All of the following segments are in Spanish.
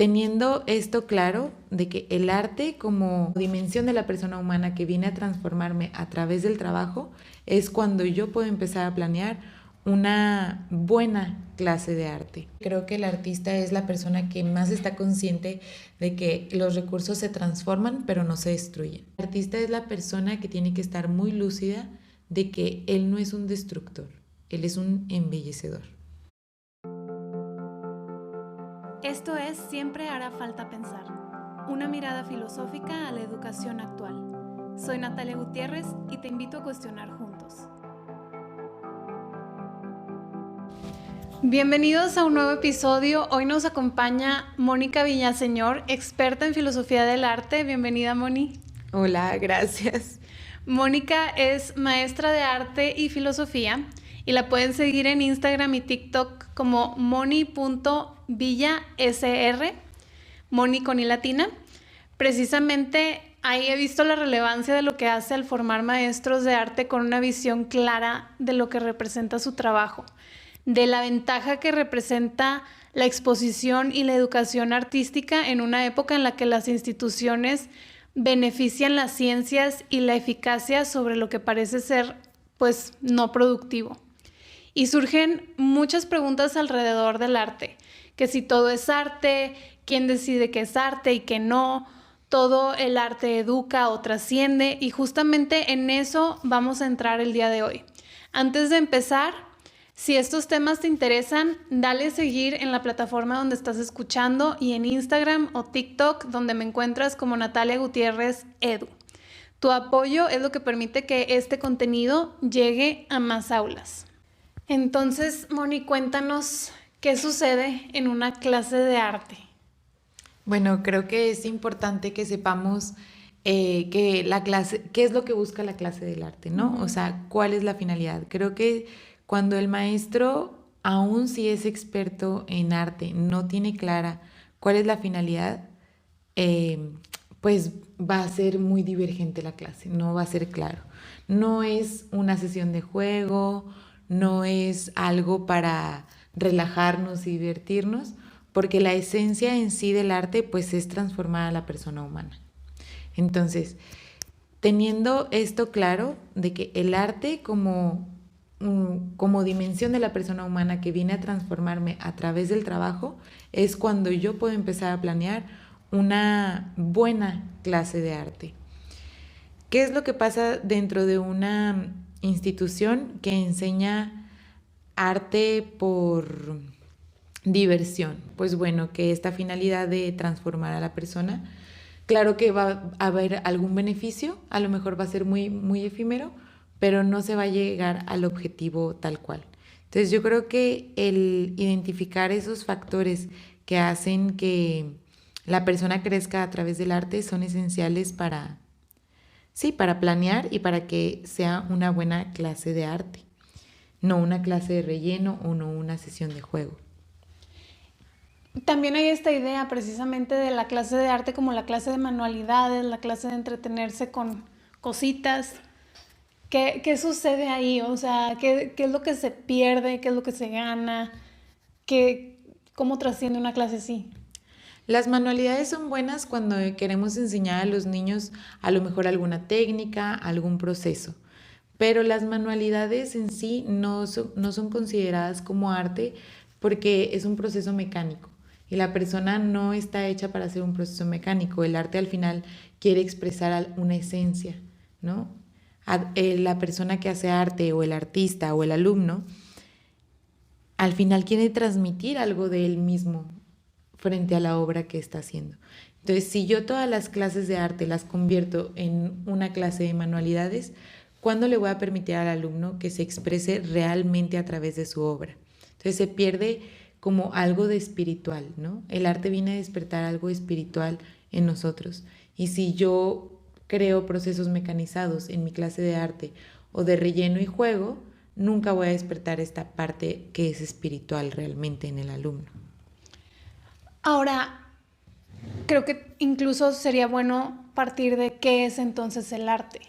Teniendo esto claro, de que el arte como dimensión de la persona humana que viene a transformarme a través del trabajo, es cuando yo puedo empezar a planear una buena clase de arte. Creo que el artista es la persona que más está consciente de que los recursos se transforman pero no se destruyen. El artista es la persona que tiene que estar muy lúcida de que él no es un destructor, él es un embellecedor. Esto es Siempre hará falta pensar, una mirada filosófica a la educación actual. Soy Natalia Gutiérrez y te invito a cuestionar juntos. Bienvenidos a un nuevo episodio. Hoy nos acompaña Mónica Villaseñor, experta en filosofía del arte. Bienvenida, Moni. Hola, gracias. Mónica es maestra de arte y filosofía y la pueden seguir en Instagram y TikTok como moni.villasr, Moni con i latina. Precisamente ahí he visto la relevancia de lo que hace al formar maestros de arte con una visión clara de lo que representa su trabajo, de la ventaja que representa la exposición y la educación artística en una época en la que las instituciones benefician las ciencias y la eficacia sobre lo que parece ser, pues, no productivo. Y surgen muchas preguntas alrededor del arte, que si todo es arte, quién decide qué es arte y qué no, todo el arte educa o trasciende, y justamente en eso vamos a entrar el día de hoy. Antes de empezar, si estos temas te interesan, dale seguir en la plataforma donde estás escuchando y en Instagram o TikTok, donde me encuentras como Natalia Gutiérrez Edu. Tu apoyo es lo que permite que este contenido llegue a más aulas. Entonces, Moni, cuéntanos qué sucede en una clase de arte. Bueno, creo que es importante que sepamos que la clase, qué es lo que busca la clase del arte, ¿no? O sea, cuál es la finalidad. Creo que cuando el maestro, aun si es experto en arte, no tiene clara cuál es la finalidad, pues va a ser muy divergente la clase, no va a ser claro. No es una sesión de juego, no es algo para relajarnos y divertirnos, porque la esencia en sí del arte pues es transformar a la persona humana. Entonces, teniendo esto claro de que el arte como dimensión de la persona humana que viene a transformarme a través del trabajo, es cuando yo puedo empezar a planear una buena clase de arte. ¿Qué es lo que pasa dentro de una institución que enseña arte por diversión? Pues bueno, que esta finalidad de transformar a la persona, claro que va a haber algún beneficio, a lo mejor va a ser muy, muy efímero, pero no se va a llegar al objetivo tal cual. Entonces yo creo que el identificar esos factores que hacen que la persona crezca a través del arte son esenciales para planear y para que sea una buena clase de arte, no una clase de relleno o no una sesión de juego. También hay esta idea precisamente de la clase de arte como la clase de manualidades, la clase de entretenerse con cositas. ¿Qué sucede ahí? O sea, ¿qué es lo que se pierde? ¿Qué es lo que se gana? ¿Cómo trasciende una clase así? Las manualidades son buenas cuando queremos enseñar a los niños a lo mejor alguna técnica, algún proceso, pero las manualidades en sí no son consideradas como arte porque es un proceso mecánico y la persona no está hecha para hacer un proceso mecánico. El arte al final quiere expresar una esencia, ¿no? La persona que hace arte o el artista o el alumno al final quiere transmitir algo de él mismo frente a la obra que está haciendo. Entonces, si yo todas las clases de arte las convierto en una clase de manualidades, ¿cuándo le voy a permitir al alumno que se exprese realmente a través de su obra? Entonces se pierde como algo de espiritual, ¿no? El arte viene a despertar algo espiritual en nosotros. Y si yo creo procesos mecanizados en mi clase de arte o de relleno y juego, nunca voy a despertar esta parte que es espiritual realmente en el alumno. Ahora, creo que incluso sería bueno partir de qué es entonces el arte.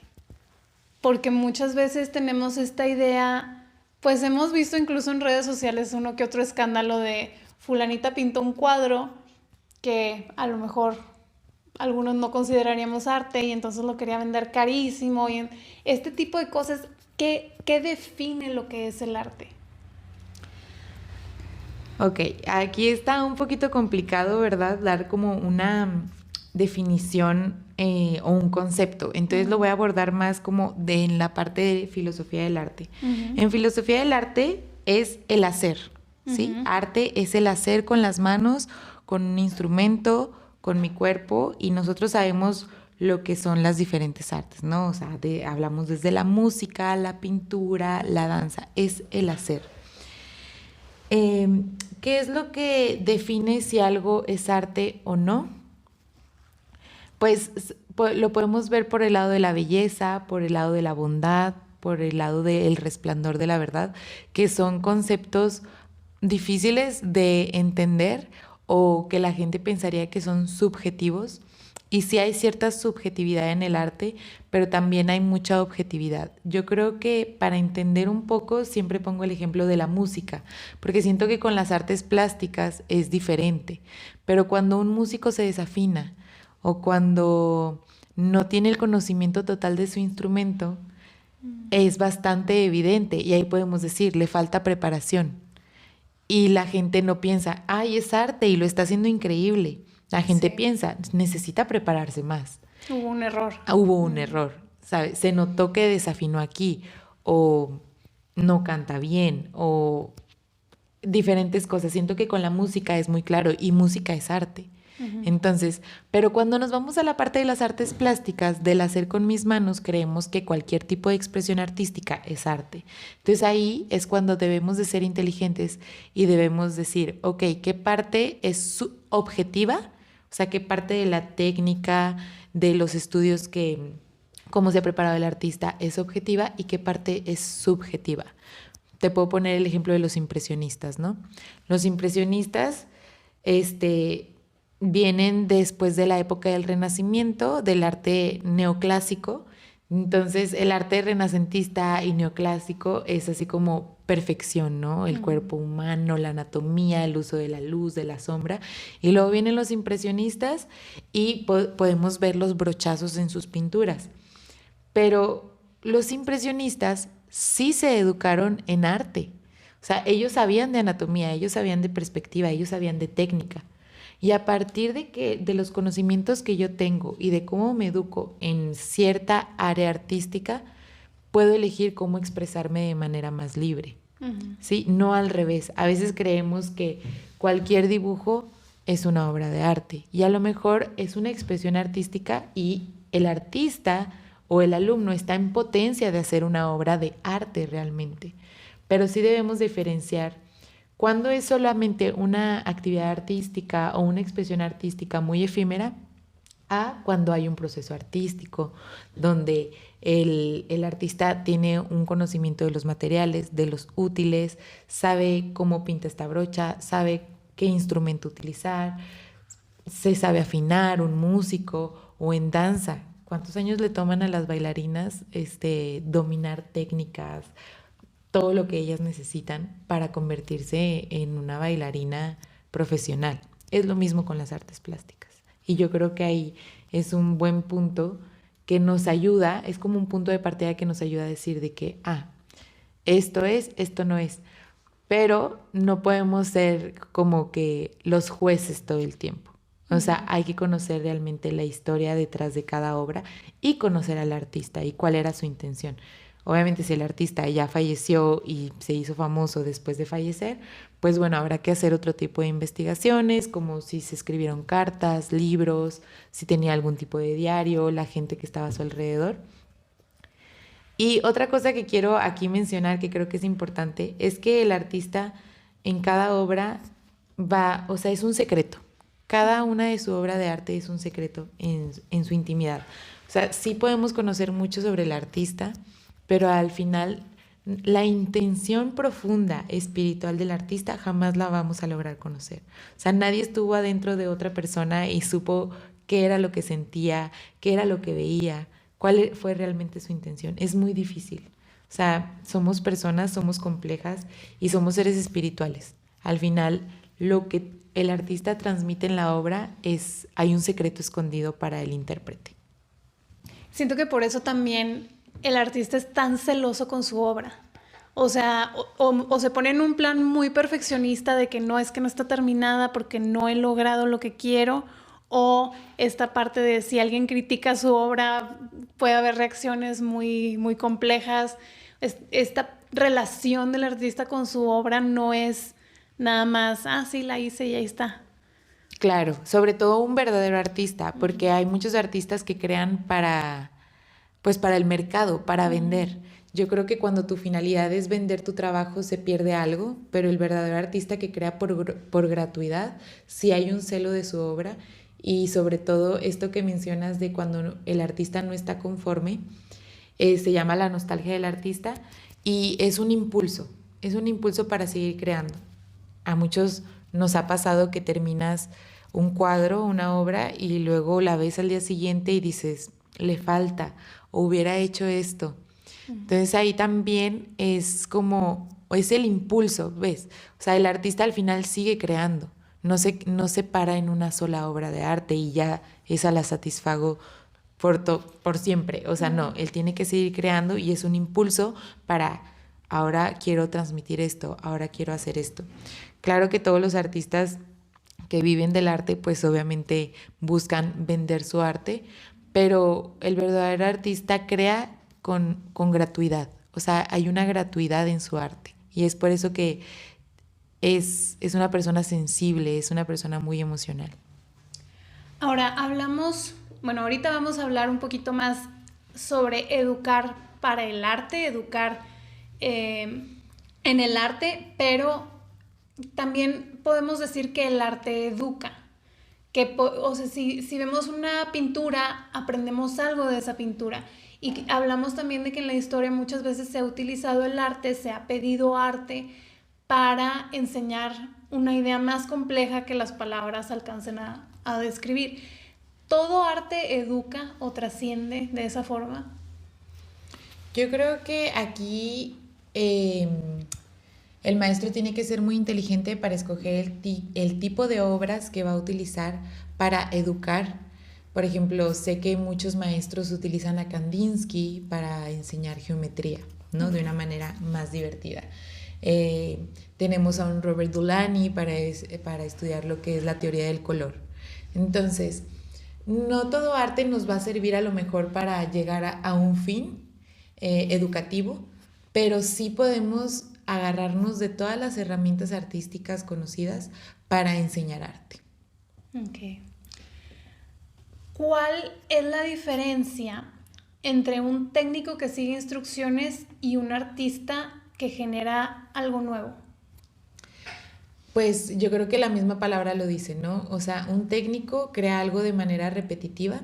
Porque muchas veces tenemos esta idea, pues hemos visto incluso en redes sociales uno que otro escándalo de fulanita pintó un cuadro que a lo mejor algunos no consideraríamos arte y entonces lo quería vender carísimo. Y este tipo de cosas, ¿qué define lo que es el arte? Ok, aquí está un poquito complicado, ¿verdad? Dar como una definición o un concepto. Entonces lo voy a abordar más como en la parte de filosofía del arte. En filosofía del arte es el hacer, ¿sí? Arte es el hacer con las manos, con un instrumento, con mi cuerpo, y nosotros sabemos lo que son las diferentes artes, ¿no? O sea, hablamos desde la música, la pintura, la danza, es el hacer. ¿Qué es lo que define si algo es arte o no? Pues lo podemos ver por el lado de la belleza, por el lado de la bondad, por el lado del resplandor de la verdad, que son conceptos difíciles de entender o que la gente pensaría que son subjetivos. Y sí hay cierta subjetividad en el arte, pero también hay mucha objetividad. Yo creo que para entender un poco siempre pongo el ejemplo de la música, porque siento que con las artes plásticas es diferente, pero cuando un músico se desafina o cuando no tiene el conocimiento total de su instrumento, es bastante evidente y ahí podemos decir, le falta preparación. Y la gente no piensa, ay, es arte y lo está haciendo increíble. La gente piensa, necesita prepararse más. Hubo un error. Hubo un error, ¿sabes? Se notó que desafinó aquí, o no canta bien, o diferentes cosas. Siento que con la música es muy claro, y música es arte. Entonces, pero cuando nos vamos a la parte de las artes plásticas, del hacer con mis manos, creemos que cualquier tipo de expresión artística es arte. Entonces ahí es cuando debemos de ser inteligentes y debemos decir, ok, ¿qué parte es objetiva? O sea, ¿qué parte de la técnica, de los estudios que, cómo se ha preparado el artista es objetiva y qué parte es subjetiva? Te puedo poner el ejemplo de los impresionistas, ¿no? Los impresionistas, vienen después de la época del Renacimiento, del arte neoclásico. Entonces, el arte renacentista y neoclásico es así como perfección, ¿no? El cuerpo humano, la anatomía, el uso de la luz, de la sombra. Y luego vienen los impresionistas y podemos ver los brochazos en sus pinturas. Pero los impresionistas sí se educaron en arte. O sea, ellos sabían de anatomía, ellos sabían de perspectiva, ellos sabían de técnica. Y a partir de los conocimientos que yo tengo y de cómo me educo en cierta área artística, puedo elegir cómo expresarme de manera más libre. ¿Sí? No al revés. A veces creemos que cualquier dibujo es una obra de arte y a lo mejor es una expresión artística y el artista o el alumno está en potencia de hacer una obra de arte realmente. Pero sí debemos diferenciar cuando es solamente una actividad artística o una expresión artística muy efímera, a cuando hay un proceso artístico donde el artista tiene un conocimiento de los materiales, de los útiles, sabe cómo pinta esta brocha, sabe qué instrumento utilizar, se sabe afinar, un músico, o en danza. ¿Cuántos años le toman a las bailarinas dominar técnicas, todo lo que ellas necesitan para convertirse en una bailarina profesional? Es lo mismo con las artes plásticas. Y yo creo que ahí es un buen punto que nos ayuda, es como un punto de partida que nos ayuda a decir de que, esto es, esto no es. Pero no podemos ser como que los jueces todo el tiempo. O sea, hay que conocer realmente la historia detrás de cada obra y conocer al artista y cuál era su intención. Obviamente, si el artista ya falleció y se hizo famoso después de fallecer, pues bueno, habrá que hacer otro tipo de investigaciones, como si se escribieron cartas, libros, si tenía algún tipo de diario, la gente que estaba a su alrededor. Y otra cosa que quiero aquí mencionar, que creo que es importante, es que el artista en cada obra es un secreto. Cada una de su obra de arte es un secreto en su intimidad. O sea, sí podemos conocer mucho sobre el artista, pero al final la intención profunda espiritual del artista jamás la vamos a lograr conocer. O sea, nadie estuvo adentro de otra persona y supo qué era lo que sentía, qué era lo que veía, cuál fue realmente su intención. Es muy difícil. O sea, somos personas, somos complejas y somos seres espirituales. Al final, lo que el artista transmite en la obra hay un secreto escondido para el intérprete. Siento que por eso también el artista es tan celoso con su obra. O sea, o se pone en un plan muy perfeccionista de que no está terminada porque no he logrado lo que quiero, o esta parte de si alguien critica su obra puede haber reacciones muy, muy complejas. Esta relación del artista con su obra no es nada más, sí, la hice y ahí está. Claro, sobre todo un verdadero artista, porque hay muchos artistas que crean para el mercado, para vender. Yo creo que cuando tu finalidad es vender tu trabajo se pierde algo, pero el verdadero artista que crea por gratuidad, sí hay un celo de su obra, y sobre todo esto que mencionas de cuando el artista no está conforme, se llama la nostalgia del artista, y es un impulso para seguir creando. A muchos nos ha pasado que terminas un cuadro, una obra, y luego la ves al día siguiente y dices, le falta, o hubiera hecho esto. Entonces ahí también es el impulso, ¿ves? O sea, el artista al final sigue creando, no se para en una sola obra de arte y ya esa la satisfago por siempre. O sea, no, él tiene que seguir creando y es un impulso para, ahora quiero transmitir esto, ahora quiero hacer esto. Claro que todos los artistas que viven del arte, pues obviamente buscan vender su arte, pero el verdadero artista crea con gratuidad. O sea, hay una gratuidad en su arte, y es por eso que es una persona sensible, es una persona muy emocional. Ahora ahorita vamos a hablar un poquito más sobre educar para el arte, educar en el arte, pero también podemos decir que el arte educa. O sea, si vemos una pintura, aprendemos algo de esa pintura. Y hablamos también de que en la historia muchas veces se ha utilizado el arte, se ha pedido arte para enseñar una idea más compleja que las palabras alcancen a describir. ¿Todo arte educa o trasciende de esa forma? Yo creo que aquí el maestro tiene que ser muy inteligente para escoger el tipo de obras que va a utilizar para educar. Por ejemplo, sé que muchos maestros utilizan a Kandinsky para enseñar geometría, ¿no? De una manera más divertida. Tenemos a un Robert Dulany para estudiar lo que es la teoría del color. Entonces, no todo arte nos va a servir a lo mejor para llegar a un fin educativo, pero sí podemos agarrarnos de todas las herramientas artísticas conocidas para enseñar arte. Okay. ¿Cuál es la diferencia entre un técnico que sigue instrucciones y un artista que genera algo nuevo? Pues yo creo que la misma palabra lo dice, ¿no? O sea, un técnico crea algo de manera repetitiva,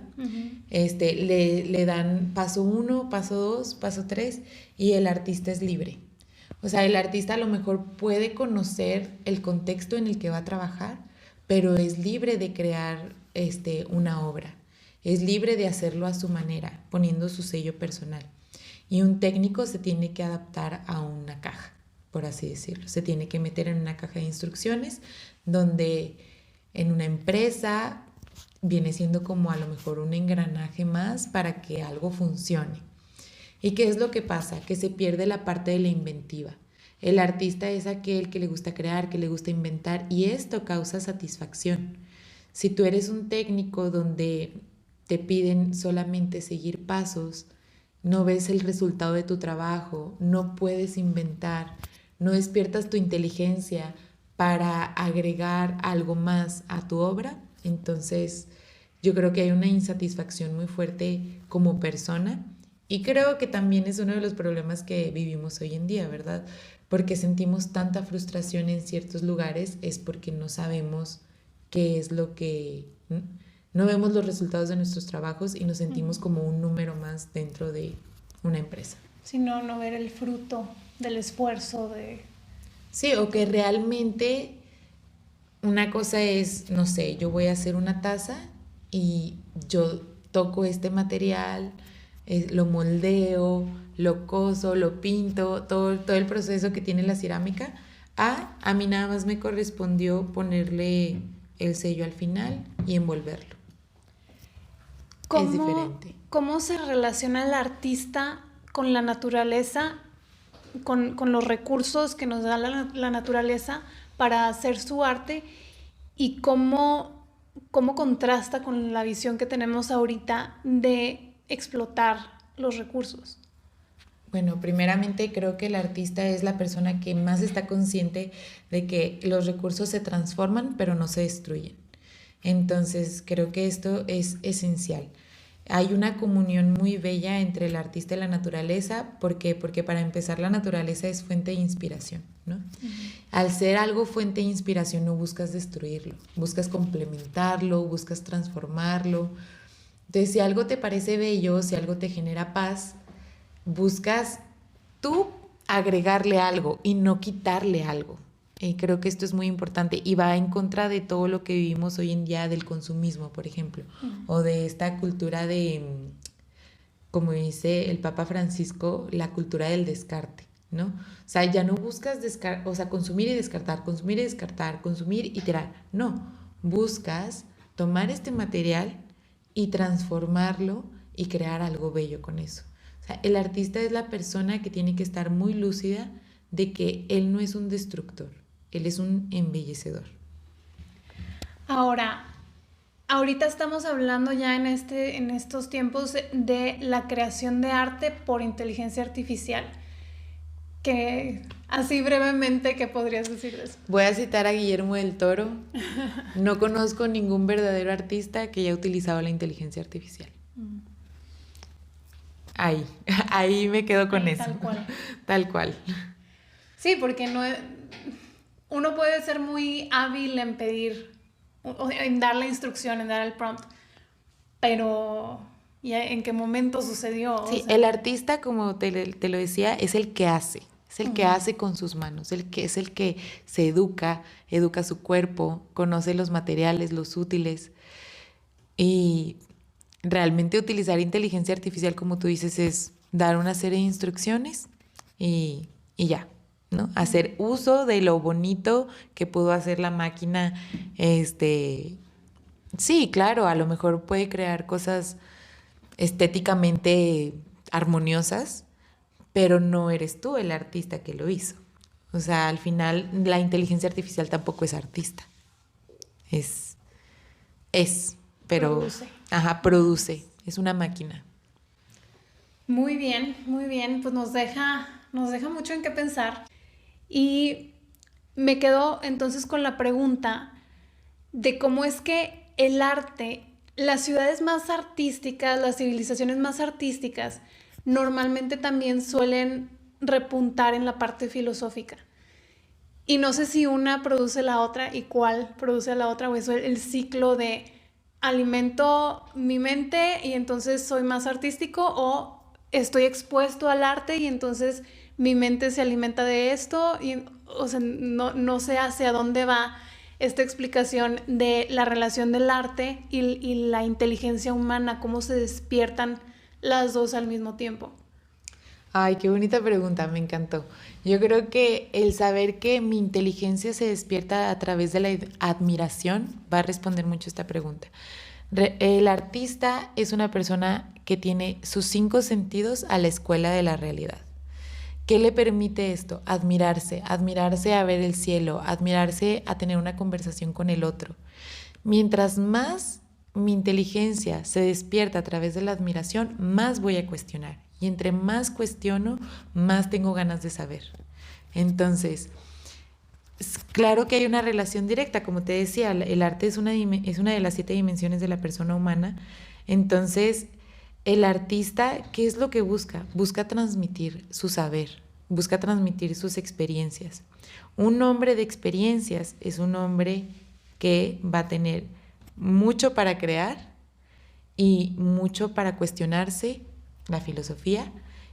le dan paso 1, paso 2, paso 3, y el artista es libre. O sea, el artista a lo mejor puede conocer el contexto en el que va a trabajar, pero es libre de crear una obra. Es libre de hacerlo a su manera, poniendo su sello personal. Y un técnico se tiene que adaptar a una caja, por así decirlo. Se tiene que meter en una caja de instrucciones donde en una empresa viene siendo como a lo mejor un engranaje más para que algo funcione. ¿Y qué es lo que pasa? Que se pierde la parte de la inventiva. El artista es aquel que le gusta crear, que le gusta inventar, y esto causa satisfacción. Si tú eres un técnico donde te piden solamente seguir pasos, no ves el resultado de tu trabajo, no puedes inventar, no despiertas tu inteligencia para agregar algo más a tu obra, entonces yo creo que hay una insatisfacción muy fuerte como persona, y creo que también es uno de los problemas que vivimos hoy en día, ¿verdad? Porque sentimos tanta frustración en ciertos lugares, es porque no sabemos qué es lo que... No vemos los resultados de nuestros trabajos y nos sentimos como un número más dentro de una empresa. Sino no ver el fruto del esfuerzo de... Sí, o que realmente una cosa es, no sé, yo voy a hacer una taza y yo toco este material, lo moldeo, lo coso, lo pinto, todo el proceso que tiene la cerámica, A mí nada más me correspondió ponerle el sello al final y envolverlo. Es diferente. ¿Cómo se relaciona el artista con la naturaleza, con los recursos que nos da la naturaleza para hacer su arte? ¿Y cómo contrasta con la visión que tenemos ahorita de explotar los recursos? Bueno, primeramente creo que el artista es la persona que más está consciente de que los recursos se transforman, pero no se destruyen. Entonces, creo que esto es esencial. Hay una comunión muy bella entre el artista y la naturaleza. ¿Por qué? Porque para empezar, la naturaleza es fuente de inspiración, ¿no? Uh-huh. Al ser algo fuente de inspiración, no buscas destruirlo, buscas complementarlo, buscas transformarlo. Entonces, si algo te parece bello, si algo te genera paz, buscas tú agregarle algo y no quitarle algo. Y creo que esto es muy importante y va en contra de todo lo que vivimos hoy en día del consumismo, por ejemplo, o de esta cultura de, como dice el Papa Francisco, la cultura del descarte, ¿no? O sea, ya no buscas consumir y descartar, consumir y descartar, consumir y tirar. No, buscas tomar este material y transformarlo y crear algo bello con eso. El artista es la persona que tiene que estar muy lúcida de que él no es un destructor, él es un embellecedor. Ahorita estamos hablando ya en estos tiempos de la creación de arte por inteligencia artificial. Que así brevemente, ¿qué podrías decir de eso? Voy a citar a Guillermo del Toro. No conozco ningún verdadero artista que haya utilizado la inteligencia artificial. Ahí me quedo con eso. Tal cual. Sí, porque uno puede ser muy hábil en pedir, en dar la instrucción, en dar el prompt, pero ¿ya en qué momento sucedió? Sí, el artista, como te lo decía, es el que hace. Es el que hace con sus manos, es el que se educa su cuerpo, conoce los materiales, los útiles. Y realmente utilizar inteligencia artificial, como tú dices, es dar una serie de instrucciones y ya, ¿no? Hacer uso de lo bonito que pudo hacer la máquina. Sí, claro, a lo mejor puede crear cosas estéticamente armoniosas, pero no eres tú el artista que lo hizo. O sea, al final la inteligencia artificial tampoco es artista. Pero produce, es una máquina. Muy bien, pues nos deja mucho en qué pensar. Y me quedo entonces con la pregunta de cómo es que el arte, las ciudades más artísticas, las civilizaciones más artísticas, normalmente también suelen repuntar en la parte filosófica. Y no sé si una produce la otra y cuál produce la otra, o eso es el ciclo de alimento mi mente y entonces soy más artístico, o estoy expuesto al arte y entonces mi mente se alimenta de esto. Y, o sea, no sé hacia dónde va esta explicación de la relación del arte y la inteligencia humana, cómo se despiertan las dos al mismo tiempo. Ay, qué bonita pregunta, me encantó. Yo creo que el saber que mi inteligencia se despierta a través de la admiración va a responder mucho esta pregunta. El artista es una persona que tiene sus 5 sentidos a la escuela de la realidad. ¿Qué le permite esto? Admirarse a ver el cielo, admirarse a tener una conversación con el otro. Mientras más mi inteligencia se despierta a través de la admiración, más voy a cuestionar. Y entre más cuestiono, más tengo ganas de saber. Entonces, claro que hay una relación directa, como te decía, el arte es una de las 7 dimensiones de la persona humana. Entonces, el artista, ¿qué es lo que busca? Busca transmitir su saber, busca transmitir sus experiencias. Un hombre de experiencias es un hombre que va a tener mucho para crear y mucho para cuestionarse, la filosofía,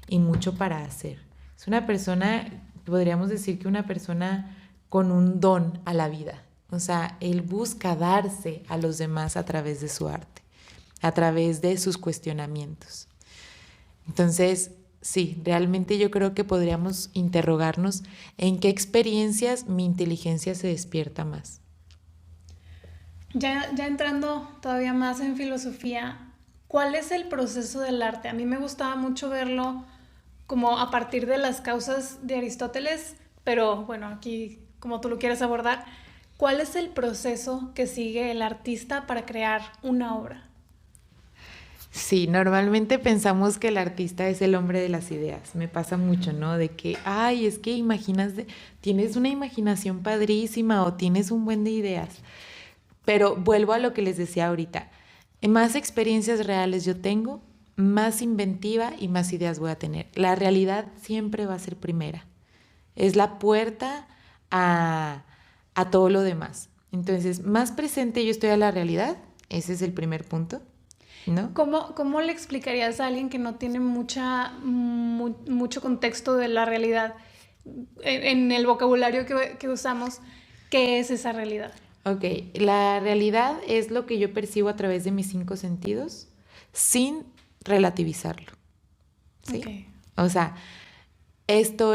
y mucho para hacer. Es una persona, podríamos decir que una persona con un don a la vida. O sea, él busca darse a los demás a través de su arte, a través de sus cuestionamientos. Entonces, sí, realmente yo creo que podríamos interrogarnos en qué experiencias mi inteligencia se despierta más. Ya entrando todavía más en filosofía, ¿cuál es el proceso del arte? A mí me gustaba mucho verlo como a partir de las causas de Aristóteles, pero bueno, aquí como tú lo quieres abordar, ¿cuál es el proceso que sigue el artista para crear una obra? Sí, normalmente pensamos que el artista es el hombre de las ideas. Me pasa mucho, ¿no? De que, ay, es que tienes una imaginación padrísima o tienes un buen de ideas. Pero vuelvo a lo que les decía ahorita. Más experiencias reales yo tengo, más inventiva y más ideas voy a tener. La realidad siempre va a ser primera. Es la puerta a todo lo demás. Entonces, más presente yo estoy a la realidad, ese es el primer punto, ¿no? ¿Cómo le explicarías a alguien que no tiene mucho contexto de la realidad en el vocabulario que usamos? ¿Qué es esa realidad? Ok, la realidad es lo que yo percibo a través de mis 5 sentidos sin relativizarlo, ¿sí? Okay. O sea, esto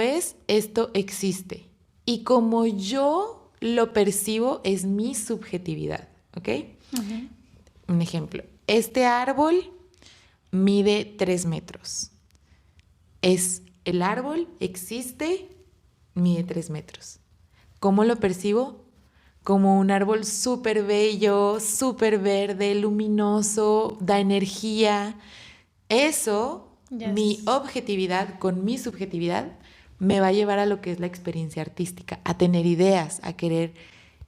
existe. Y como yo lo percibo es mi subjetividad, ¿ok? Uh-huh. Un ejemplo, este árbol mide 3 metros. El árbol existe, mide 3 metros. ¿Cómo lo percibo? Como un árbol súper bello, súper verde, luminoso, da energía. Eso, Yes. Mi objetividad con mi subjetividad, me va a llevar a lo que es la experiencia artística, a tener ideas, a querer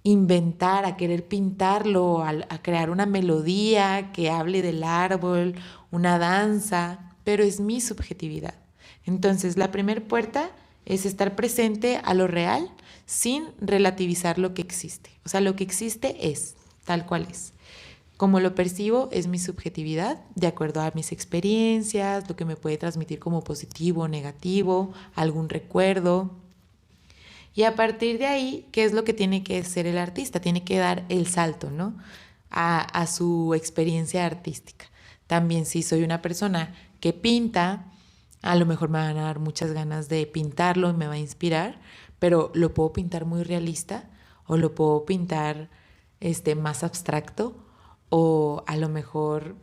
inventar, a querer pintarlo, a crear una melodía que hable del árbol, una danza, pero es mi subjetividad. Entonces, la primera puerta es estar presente a lo real sin relativizar lo que existe. O sea, lo que existe es tal cual es. Como lo percibo es mi subjetividad, de acuerdo a mis experiencias, lo que me puede transmitir como positivo o negativo, algún recuerdo. Y a partir de ahí, ¿qué es lo que tiene que hacer el artista? Tiene que dar el salto, ¿no? A su experiencia artística. También si soy una persona que pinta, a lo mejor me van a dar muchas ganas de pintarlo y me va a inspirar, pero lo puedo pintar muy realista o lo puedo pintar más abstracto o a lo mejor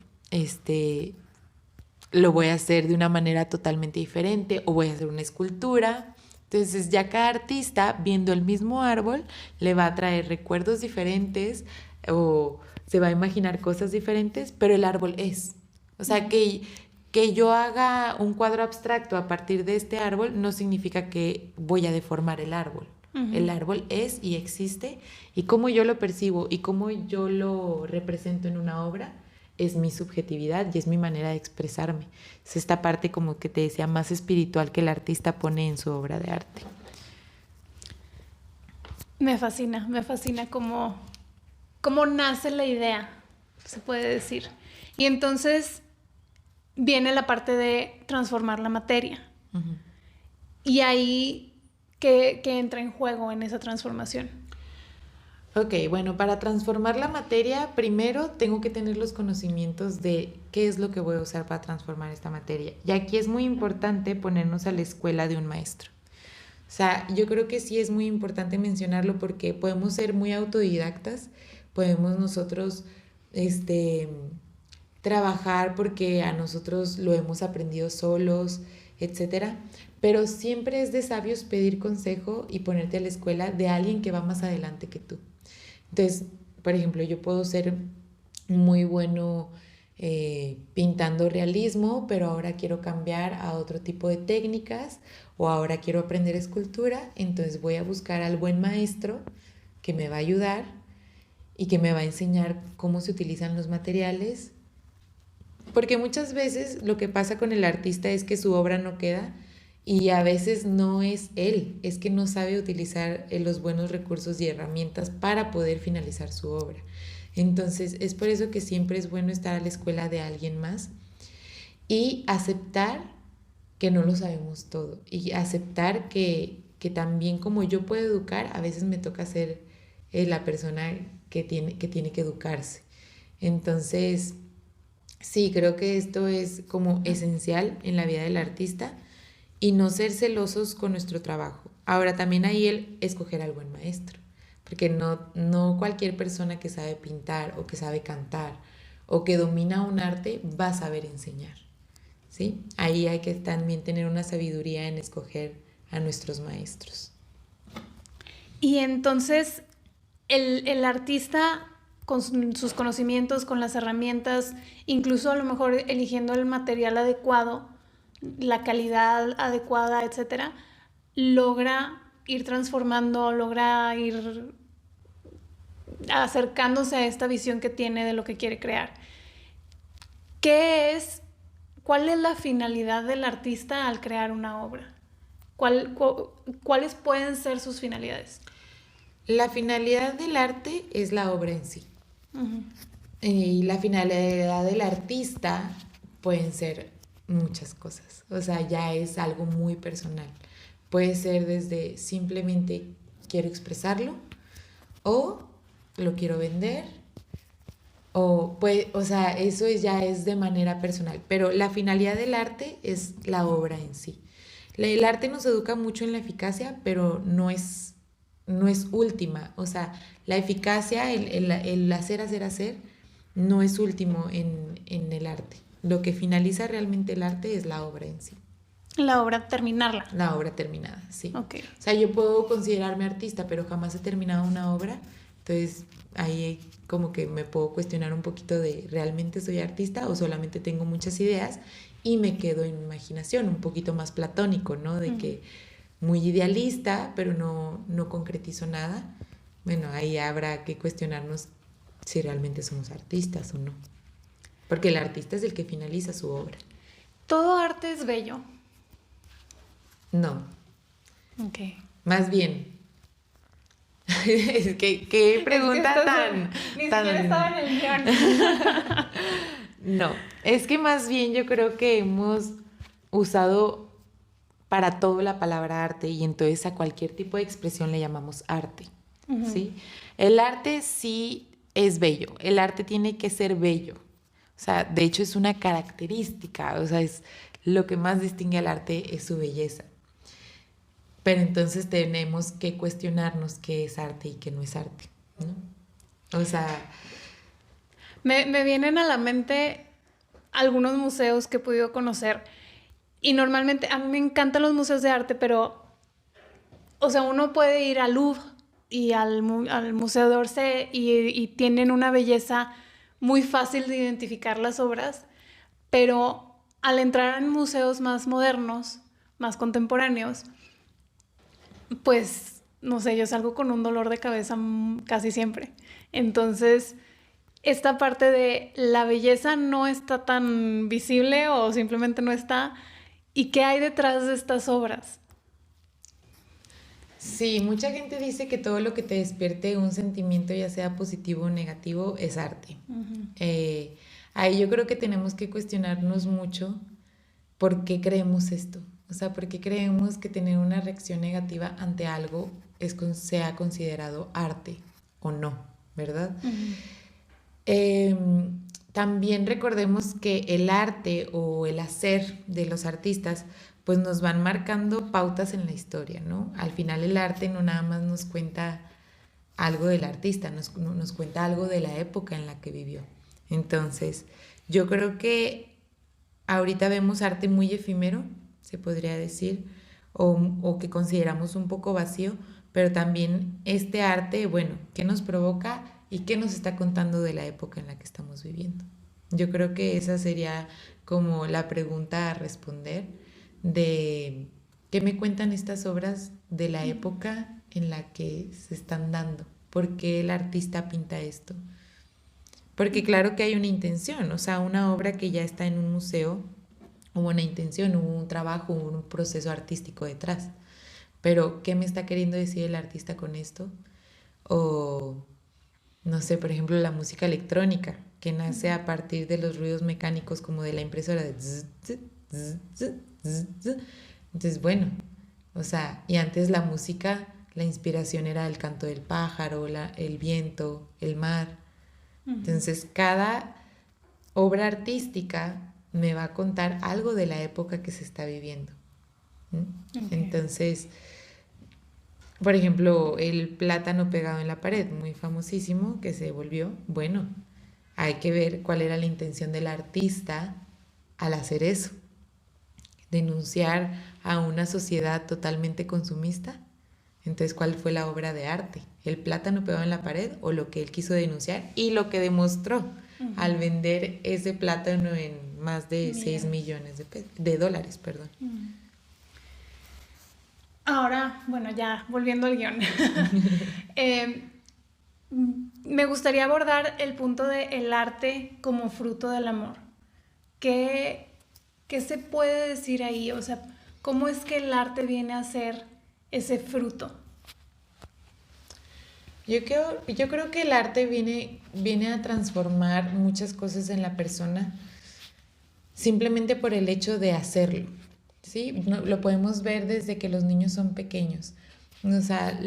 lo voy a hacer de una manera totalmente diferente o voy a hacer una escultura. Entonces ya cada artista viendo el mismo árbol le va a traer recuerdos diferentes o se va a imaginar cosas diferentes, pero el árbol es. O sea, que yo haga un cuadro abstracto a partir de este árbol no significa que voy a deformar el árbol. Uh-huh. El árbol es y existe y cómo yo lo percibo y cómo yo lo represento en una obra es mi subjetividad y es mi manera de expresarme. Es esta parte, como que te decía, más espiritual que el artista pone en su obra de arte. Me fascina cómo nace la idea, se puede decir. Y entonces viene la parte de transformar la materia. Uh-huh. Y ahí, ¿qué entra en juego en esa transformación? Ok, bueno, para transformar la materia, primero tengo que tener los conocimientos de qué es lo que voy a usar para transformar esta materia. Y aquí es muy importante ponernos a la escuela de un maestro. O sea, yo creo que sí es muy importante mencionarlo porque podemos ser muy autodidactas, podemos nosotros trabajar porque a nosotros lo hemos aprendido solos, etcétera. Pero siempre es de sabios pedir consejo y ponerte a la escuela de alguien que va más adelante que tú. Entonces, por ejemplo, yo puedo ser muy bueno pintando realismo, pero ahora quiero cambiar a otro tipo de técnicas o ahora quiero aprender escultura, entonces voy a buscar al buen maestro que me va a ayudar y que me va a enseñar cómo se utilizan los materiales. Porque muchas veces lo que pasa con el artista es que su obra no queda y a veces no es él, es que no sabe utilizar los buenos recursos y herramientas para poder finalizar su obra. Entonces es por eso que siempre es bueno estar a la escuela de alguien más y aceptar que no lo sabemos todo y aceptar que también como yo puedo educar, a veces me toca ser la persona que tiene que educarse. Entonces, sí, creo que esto es como esencial en la vida del artista, y no ser celosos con nuestro trabajo. Ahora también ahí el escoger al buen maestro, porque no cualquier persona que sabe pintar o que sabe cantar o que domina un arte va a saber enseñar, ¿sí? Ahí hay que también tener una sabiduría en escoger a nuestros maestros. Y entonces el artista con sus conocimientos, con las herramientas, incluso a lo mejor eligiendo el material adecuado, la calidad adecuada, etcétera, logra ir transformando, logra ir acercándose a esta visión que tiene de lo que quiere crear. ¿Cuál es la finalidad del artista al crear una obra? ¿Cuáles pueden ser sus finalidades? La finalidad del arte es la obra en sí. Y la finalidad del artista pueden ser muchas cosas. O sea, ya es algo muy personal. Puede ser desde simplemente quiero expresarlo o lo quiero vender o sea, eso ya es de manera personal. Pero la finalidad del arte es la obra en sí. El arte nos educa mucho en la eficacia, pero no es última. O sea, la eficacia, el hacer, no es último en el arte. Lo que finaliza realmente el arte es la obra en sí. La obra, terminarla. La obra terminada, sí. Okay. O sea, yo puedo considerarme artista, pero jamás he terminado una obra. Entonces, ahí como que me puedo cuestionar un poquito de ¿realmente soy artista o solamente tengo muchas ideas y me quedo en mi imaginación? Un poquito más platónico, ¿no? De que muy idealista, pero no concretizo nada. Bueno, ahí habrá que cuestionarnos si realmente somos artistas o no. Porque el artista es el que finaliza su obra. ¿Todo arte es bello? No. Ok. Más bien. ¿Qué pregunta es que tan... Ni tan... siquiera estaba en el guión. No, es que más bien yo creo que hemos usado para todo la palabra arte y entonces a cualquier tipo de expresión le llamamos arte, ¿sí? El arte sí es bello, el arte tiene que ser bello, o sea, de hecho es una característica, o sea, es lo que más distingue al arte es su belleza. Pero entonces tenemos que cuestionarnos qué es arte y qué no es arte, ¿no? O sea... Me vienen a la mente algunos museos que he podido conocer y normalmente a mí me encantan los museos de arte, pero, o sea, uno puede ir al Louvre y al Museo d'Orsay y tienen una belleza muy fácil de identificar las obras, pero al entrar en museos más modernos, más contemporáneos, pues, no sé, yo salgo con un dolor de cabeza casi siempre. Entonces, esta parte de la belleza no está tan visible o simplemente no está. ¿Y qué hay detrás de estas obras? Sí, mucha gente dice que todo lo que te despierte un sentimiento, ya sea positivo o negativo, es arte. Ahí yo creo que tenemos que cuestionarnos mucho por qué creemos esto. O sea, por qué creemos que tener una reacción negativa ante algo sea considerado arte o no, ¿verdad? También recordemos que el arte o el hacer de los artistas pues nos van marcando pautas en la historia, ¿no? Al final el arte no nada más nos cuenta algo del artista, nos cuenta algo de la época en la que vivió. Entonces, yo creo que ahorita vemos arte muy efímero, se podría decir, o que consideramos un poco vacío, pero también este arte, bueno, ¿qué nos provoca y qué nos está contando de la época en la que estamos viviendo? Yo creo que esa sería como la pregunta a responder de qué me cuentan estas obras de la época en la que se están dando, por qué el artista pinta esto. Porque claro que hay una intención, o sea, una obra que ya está en un museo, hubo una intención, hubo un trabajo, hubo un proceso artístico detrás. Pero, ¿qué me está queriendo decir el artista con esto? O, no sé, por ejemplo, la música electrónica, que nace a partir de los ruidos mecánicos como de la impresora de zzz, zzz, zzz, zzz, zzz. Entonces, bueno, o sea, y antes la música, la inspiración era el canto del pájaro, el viento, el mar. Entonces, cada obra artística me va a contar algo de la época que se está viviendo. Okay. Entonces, por ejemplo, el plátano pegado en la pared, muy famosísimo, que se volvió, bueno, hay que ver cuál era la intención del artista al hacer eso. Denunciar a una sociedad totalmente consumista. Entonces, ¿cuál fue la obra de arte? ¿El plátano pegado en la pared o lo que él quiso denunciar y lo que demostró al vender ese plátano en más de 6 millones de dólares? Perdón. Ahora, bueno, ya volviendo al guión. Me gustaría abordar el punto del arte como fruto del amor. ¿Qué se puede decir ahí? O sea, ¿cómo es que el arte viene a ser ese fruto? Yo creo que el arte viene a transformar muchas cosas en la persona simplemente por el hecho de hacerlo, ¿sí? Lo podemos ver desde que los niños son pequeños. O sea,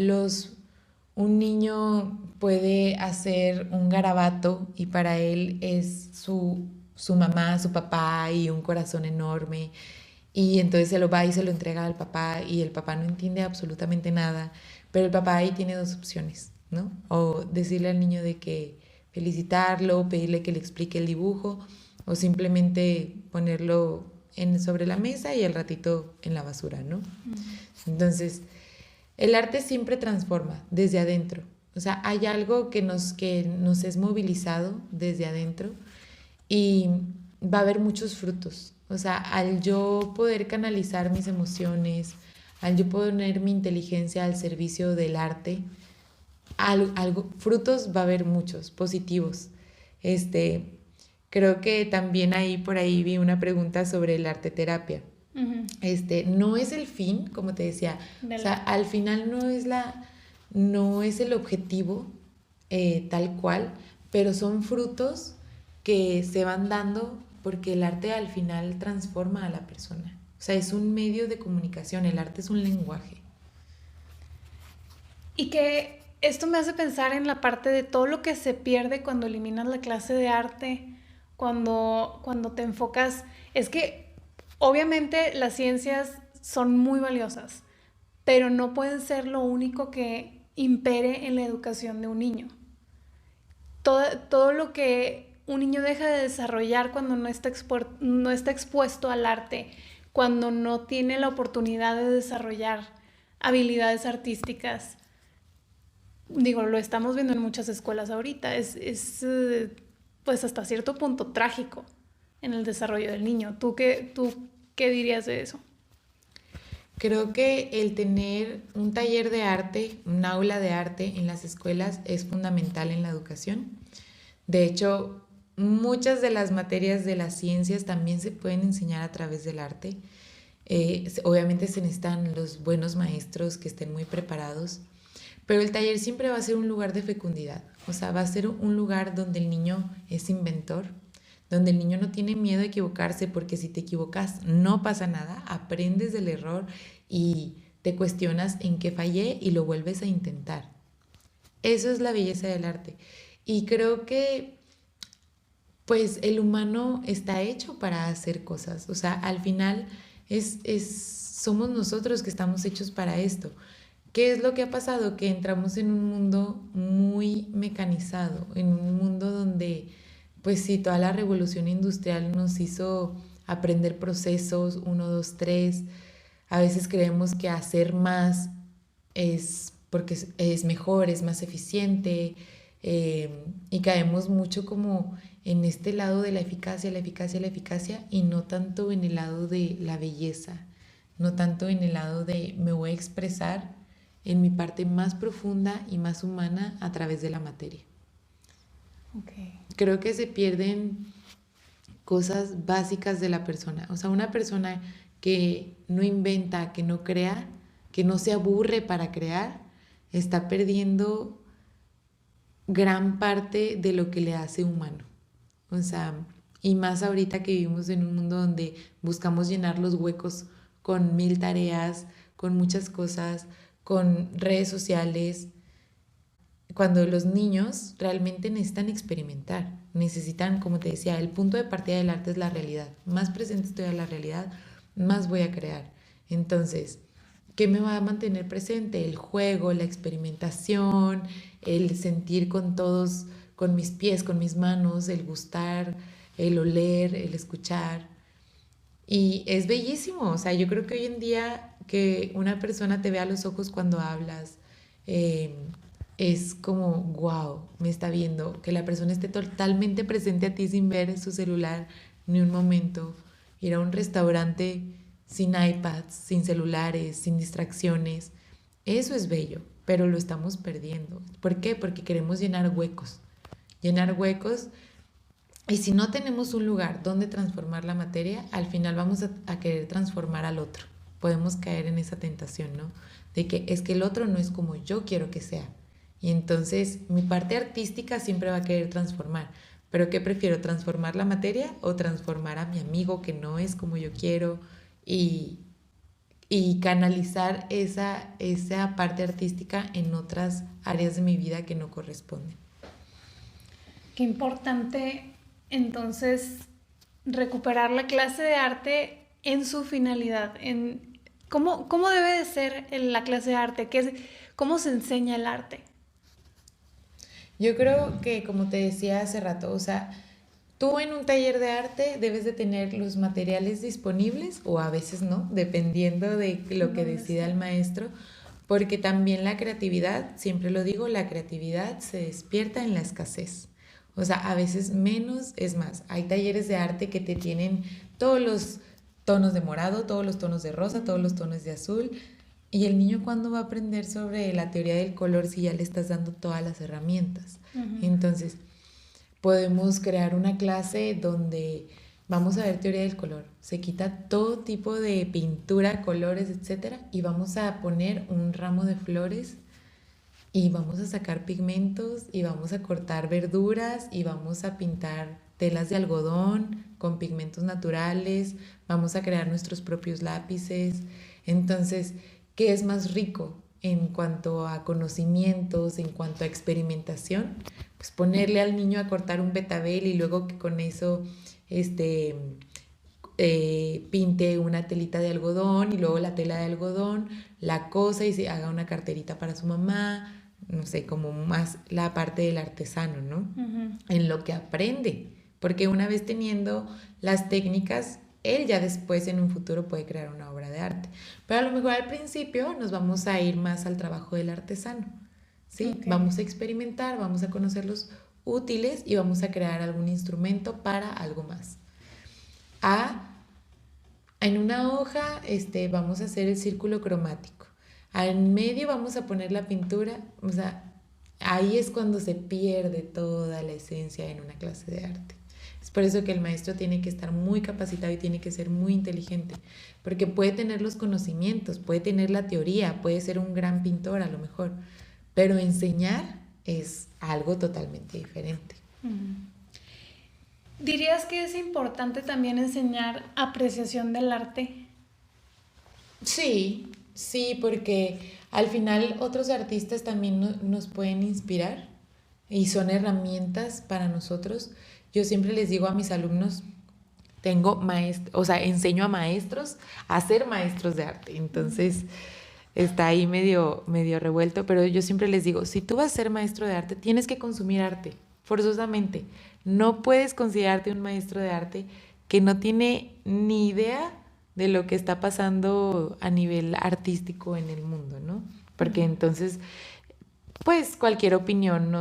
un niño puede hacer un garabato y para él es su mamá, su papá y un corazón enorme. Y entonces se lo va y se lo entrega al papá y el papá no entiende absolutamente nada. Pero el papá ahí tiene dos opciones, ¿no? O decirle al niño de que felicitarlo, pedirle que le explique el dibujo o simplemente ponerlo sobre la mesa y al ratito en la basura, ¿no? Entonces, el arte siempre transforma desde adentro. O sea, hay algo que nos es movilizado desde adentro y va a haber muchos frutos. O sea, al yo poder canalizar mis emociones, al yo poner mi inteligencia al servicio del arte, frutos va a haber muchos, positivos. Creo que también por ahí vi una pregunta sobre el arte terapia. No es el fin, como te decía, o sea, al final no es el objetivo tal cual, pero son frutos que se van dando porque el arte al final transforma a la persona. O sea, es un medio de comunicación, el arte es un lenguaje. Y que esto me hace pensar en la parte de todo lo que se pierde cuando eliminas la clase de arte, cuando te enfocas. Es que obviamente las ciencias son muy valiosas, pero no pueden ser lo único que impere en la educación de un niño. Todo lo que un niño deja de desarrollar cuando no está expuesto al arte, cuando no tiene la oportunidad de desarrollar habilidades artísticas. Digo, lo estamos viendo en muchas escuelas ahorita. Es pues hasta cierto punto trágico en el desarrollo del niño. ¿Tú qué dirías de eso? Creo que el tener un taller de arte, un aula de arte en las escuelas es fundamental en la educación. De hecho, muchas de las materias de las ciencias también se pueden enseñar a través del arte. Obviamente se necesitan los buenos maestros que estén muy preparados, pero el taller siempre va a ser un lugar de fecundidad. O sea, va a ser un lugar donde el niño es inventor, donde el niño no tiene miedo a equivocarse, porque si te equivocas no pasa nada, aprendes del error y te cuestionas en qué fallé y lo vuelves a intentar. Eso es la belleza del arte. Y creo que pues el humano está hecho para hacer cosas. O sea, al final somos nosotros que estamos hechos para esto. ¿Qué es lo que ha pasado? Que entramos en un mundo muy mecanizado, en un mundo donde, pues sí, toda la revolución industrial nos hizo aprender procesos, 1, 2, 3. A veces creemos que hacer más es porque es mejor, es más eficiente, y caemos mucho como en este lado de la eficacia y no tanto en el lado de la belleza, no tanto en el lado de me voy a expresar en mi parte más profunda y más humana a través de la materia. Okay. Creo que se pierden cosas básicas de la persona. O sea, una persona que no inventa, que no crea, que no se aburre para crear, está perdiendo gran parte de lo que le hace humano. O sea, y más ahorita que vivimos en un mundo donde buscamos llenar los huecos con 1000 tareas, con muchas cosas, con redes sociales, cuando los niños realmente necesitan experimentar, necesitan, como te decía, el punto de partida del arte es la realidad. Más presente estoy a la realidad, más voy a crear. Entonces, ¿qué me va a mantener presente? El juego, la experimentación, el sentir con todos, con mis pies, con mis manos, el gustar, el oler, el escuchar. Y es bellísimo, o sea, yo creo que hoy en día que una persona te vea a los ojos cuando hablas, eh, es como, wow, me está viendo, que la persona esté totalmente presente a ti sin ver su celular ni un momento, ir a un restaurante sin iPads, sin celulares, sin distracciones, eso es bello, pero lo estamos perdiendo. ¿Por qué? Porque queremos llenar huecos y si no tenemos un lugar donde transformar la materia, al final vamos a querer transformar al otro. Podemos caer en esa tentación, ¿no? De que es que el otro no es como yo quiero que sea. Y entonces mi parte artística siempre va a querer transformar. Pero ¿qué prefiero? ¿Transformar la materia o transformar a mi amigo que no es como yo quiero? Y, y canalizar esa parte artística en otras áreas de mi vida que no corresponden. Qué importante entonces recuperar la clase de arte en su finalidad, en cómo debe de ser la clase de arte, cómo se enseña el arte. Yo creo que, como te decía hace rato, o sea, tú en un taller de arte debes de tener los materiales disponibles o a veces no, dependiendo de lo que ¿Dónde decida está? el maestro, porque también la creatividad, siempre lo digo, la creatividad se despierta en la escasez. O sea, a veces menos es más. Hay talleres de arte que te tienen todos los tonos de morado, todos los tonos de rosa, todos los tonos de azul. ¿Y el niño cuándo va a aprender sobre la teoría del color si ya le estás dando todas las herramientas? Uh-huh. Entonces, podemos crear una clase donde vamos a ver teoría del color. Se quita todo tipo de pintura, colores, etcétera, y vamos a poner un ramo de flores y vamos a sacar pigmentos y vamos a cortar verduras y vamos a pintar telas de algodón con pigmentos naturales, vamos a crear nuestros propios lápices. Entonces, ¿qué es más rico en cuanto a conocimientos, en cuanto a experimentación? Pues ponerle al niño a cortar un betabel y luego que con eso este, pinte una telita de algodón y luego la tela de algodón la cosa y se haga una carterita para su mamá, no sé, como más la parte del artesano, ¿no? Uh-huh. En lo que aprende, porque una vez teniendo las técnicas, él ya después en un futuro puede crear una obra de arte. Pero a lo mejor al principio nos vamos a ir más al trabajo del artesano, ¿sí? Okay. Vamos a experimentar, vamos a conocer los útiles y vamos a crear algún instrumento para algo más. En una hoja vamos a hacer el círculo cromático. En medio vamos a poner la pintura, o sea, ahí es cuando se pierde toda la esencia en una clase de arte. Es por eso que el maestro tiene que estar muy capacitado y tiene que ser muy inteligente, porque puede tener los conocimientos, puede tener la teoría, puede ser un gran pintor a lo mejor, pero enseñar es algo totalmente diferente. Uh-huh. ¿Dirías que es importante también enseñar apreciación del arte? Sí, sí, porque al final otros artistas también nos pueden inspirar y son herramientas para nosotros. Yo siempre les digo a mis alumnos, o sea, enseño a maestros a ser maestros de arte. Entonces, está ahí medio revuelto, pero yo siempre les digo, si tú vas a ser maestro de arte, tienes que consumir arte, forzosamente. No puedes considerarte un maestro de arte que no tiene ni idea de lo que está pasando a nivel artístico en el mundo, ¿no? Porque entonces, pues cualquier opinión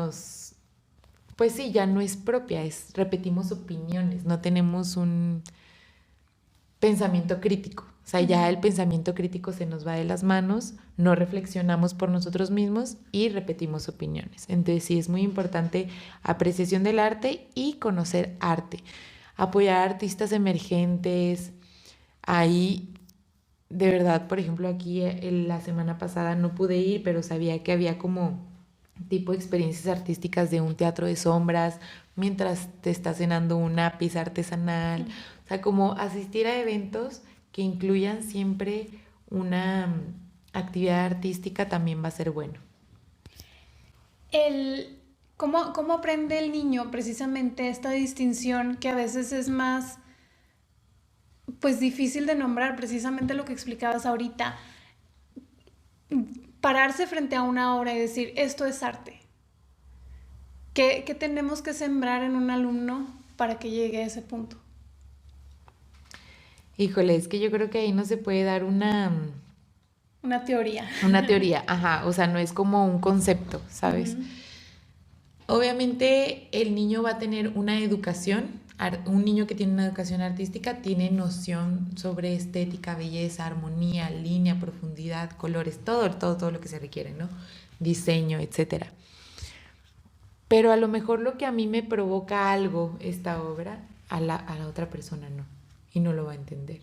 pues sí, ya no es propia, repetimos opiniones, no tenemos un pensamiento crítico. O sea, ya el pensamiento crítico se nos va de las manos, no reflexionamos por nosotros mismos y repetimos opiniones. Entonces sí es muy importante apreciación del arte y conocer arte. Apoyar a artistas emergentes. Ahí, de verdad, por ejemplo, aquí la semana pasada no pude ir, pero sabía que había como tipo experiencias artísticas de un teatro de sombras mientras te está cenando una pizza artesanal. O sea, como asistir a eventos que incluyan siempre una actividad artística también va a ser bueno. ¿Cómo aprende el niño precisamente esta distinción que a veces es más pues difícil de nombrar, precisamente lo que explicabas ahorita. Pararse frente a una obra y decir, esto es arte. ¿Qué tenemos que sembrar en un alumno para que llegue a ese punto? Híjole, es que yo creo que ahí no se puede dar una teoría. Una teoría, ajá, o sea, no es como un concepto, ¿sabes? Obviamente el niño va a tener una educación, un niño que tiene una educación artística tiene noción sobre estética, belleza, armonía, línea, profundidad, colores, todo lo que se requiere, ¿no? Diseño, etcétera. Pero a lo mejor lo que a mí me provoca algo esta obra, a la otra persona no, y no lo va a entender.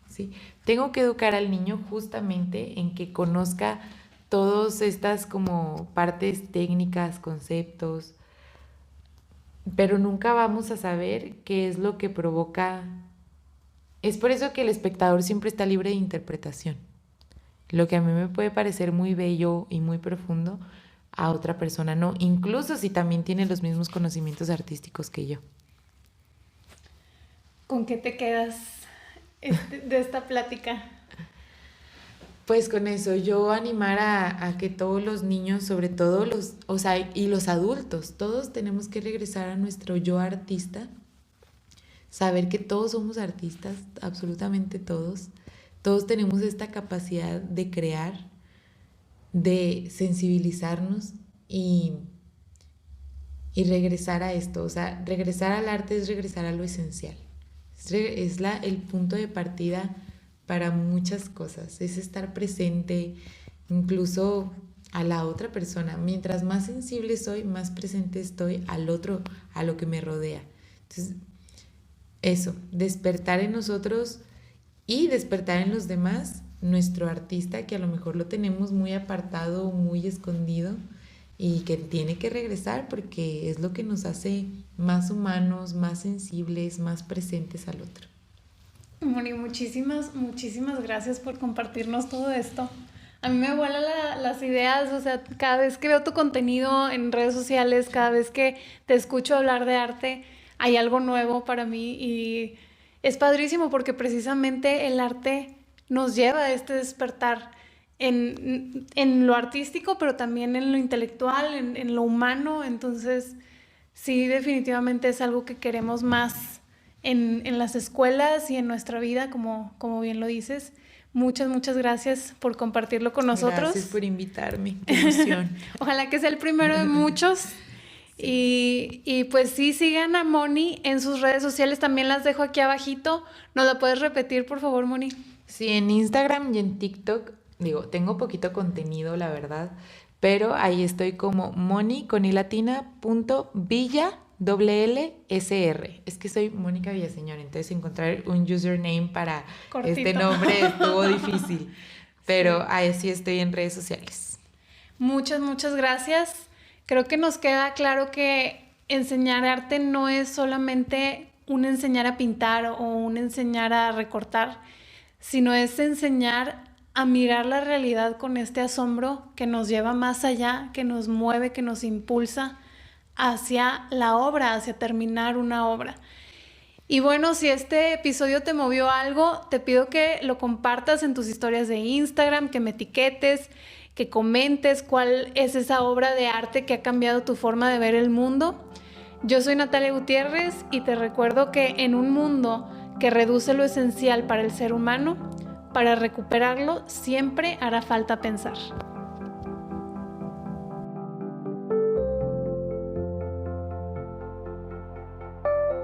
¿Sí? Tengo que educar al niño justamente en que conozca todas estas como partes técnicas, conceptos, pero nunca vamos a saber qué es lo que provoca. Es por eso que el espectador siempre está libre de interpretación. Lo que a mí me puede parecer muy bello y muy profundo, a otra persona no, incluso si también tiene los mismos conocimientos artísticos que yo. ¿Con qué te quedas de esta plática? Pues con eso, yo animar a que todos los niños, sobre todo y los adultos, todos tenemos que regresar a nuestro yo artista, saber que todos somos artistas, absolutamente todos tenemos esta capacidad de crear, de sensibilizarnos y regresar a esto, o sea, regresar al arte es regresar a lo esencial, es el punto de partida para muchas cosas, es estar presente incluso a la otra persona. Mientras más sensible soy, más presente estoy al otro, a lo que me rodea. Entonces, eso, despertar en nosotros y despertar en los demás nuestro artista, que a lo mejor lo tenemos muy apartado, muy escondido y que tiene que regresar porque es lo que nos hace más humanos, más sensibles, más presentes al otro. Moni, muchísimas gracias por compartirnos todo esto. A mí me vuelan las ideas, o sea, cada vez que veo tu contenido en redes sociales, cada vez que te escucho hablar de arte, hay algo nuevo para mí y es padrísimo porque precisamente el arte nos lleva a este despertar en lo artístico, pero también en lo intelectual, en lo humano. Entonces, sí, definitivamente es algo que queremos más en las escuelas y en nuestra vida, como bien lo dices. Muchas gracias por compartirlo con nosotros. Gracias por invitarme, qué emoción. Ojalá que sea el primero de muchos. Sí. Y pues sí, sigan a Moni en sus redes sociales, también las dejo aquí abajito. ¿Nos la puedes repetir, por favor, Moni? Sí, en Instagram y en TikTok, tengo poquito contenido, la verdad, pero ahí estoy como moni.villa WLSR. Es que soy Mónica Villaseñor, entonces encontrar un username para cortito. Este nombre estuvo difícil, pero sí. Ahí sí estoy en redes sociales. Muchas gracias. Creo que nos queda claro que enseñar arte no es solamente un enseñar a pintar o un enseñar a recortar, sino es enseñar a mirar la realidad con este asombro que nos lleva más allá, que nos mueve, que nos impulsa hacia la obra, hacia terminar una obra. Y bueno, si este episodio te movió algo, te pido que lo compartas en tus historias de Instagram, que me etiquetes, que comentes cuál es esa obra de arte que ha cambiado tu forma de ver el mundo. Yo soy Natalia Gutiérrez y te recuerdo que en un mundo que reduce lo esencial para el ser humano, para recuperarlo siempre hará falta pensar.